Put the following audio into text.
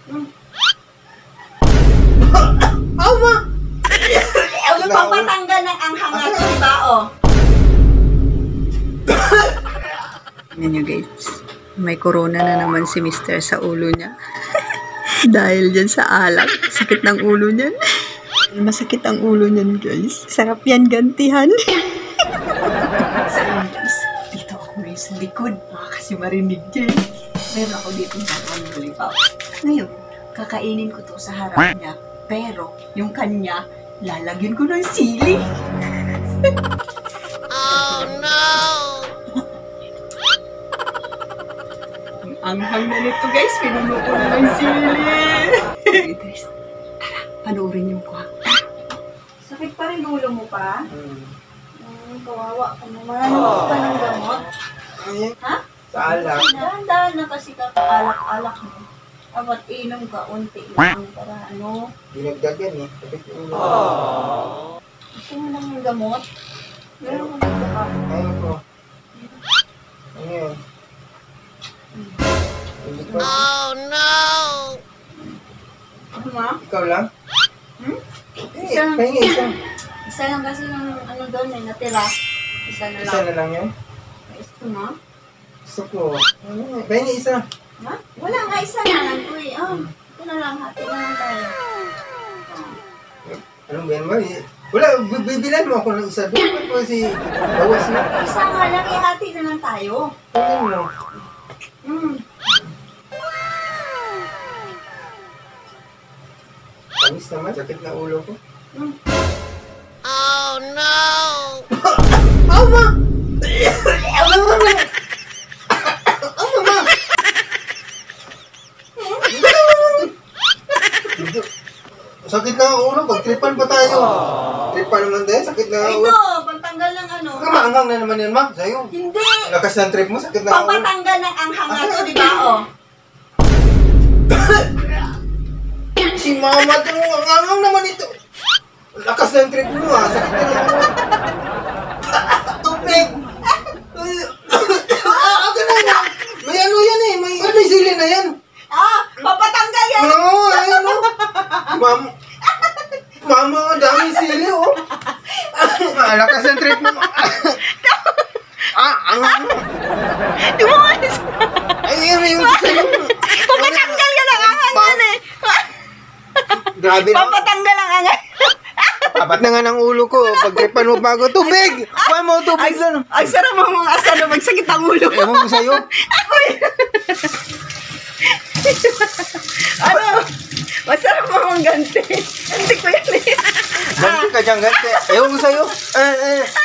Oh, ma! Yung pampatanggal ng anghang nga to, diba? Oh. Tingnan nyo guys, may corona na naman si Mister sa ulo niya. Dahil dyan sa alak, sakit ng ulo niyan. Masakit ang ulo niyan guys. Sarap yan gantihan. Sa inyo, guys, dito ako ngayon sa likod. Baka kasi marinig dyan. Meron ako dito sa lollipop. Ngayon, kakainin ko to sa harap niya. Pero, yung kanya, lalagyan ko ng sili. Oh, no! Ang anghang na nito guys, pinuno ko na ng sili. Guys, tara, panoorin niyo ko ha. Sakit pa rin ulo mo pa? Kawawa ka naman. Ano pa ng gamot? Ha? Sa alak. Dahan-dahan na kasi alak mo. Dapat inom ka, unti lang para ano. Dinagdagan eh. Gusto mo lang ng gamot? Meron mo dito ka. Ayun ko. Ano yun? Hindi ko. Ano ma? Ikaw lang? Isa lang. Pahingi isa. Isa lang kasi ng ano doon may natira. Isa na Isa lang. na lang yun. Gusto mo? Gusto ko. Pahingi isa. Ha? Wala nga, isa na lang ko eh. Ito na lang, hati na lang tayo. Anong ba yan ba? Wala, bibilan mo ako ng isa. Doon ko kasi bawas na. Isa nga lang, hati na lang tayo. Tingin mo. Tamis naman, sakit na ulo ko. Oh no! Oh, ma! Ano ma? Ano ma? Sakit na ang ulo, pag-tripan pa tayo. Tripan naman tayo, sakit na ang ulo. Ito, pantanggal ng ano. Kamaangang na naman yan, ma. Sa'yo. Hindi! Lakas ng trip mo, sakit na ang ulo. Pampatanggal ng anghang nga to, di ba? Oh. Si mama to, ang naman ito. Lakas ng trip mo, ha. Sakit na ang ulo. Tubig! Ako na yan. May ano yan eh, may sili na yan. Papatanggal yan! Oo, ayun o. Mama, dami sili o. Lakas ng trip mo. Ang Tumakas! ayun yung sili mo. Papatanggal yan ang anghang yan eh! Grabe na. Papatanggal ang anghang! Apat na nga ng ulo ko. Pag-tripan mo bago. Tubig! Kuha mo tubig doon. Ang sarap mo mga asano, magsakit ang ulo. Ewan ko sa'yo. Ano? Masarap mo mga ganti. Ganti ko yan eh. Ganti ka dyan, ganti. Ewan ko sa'yo.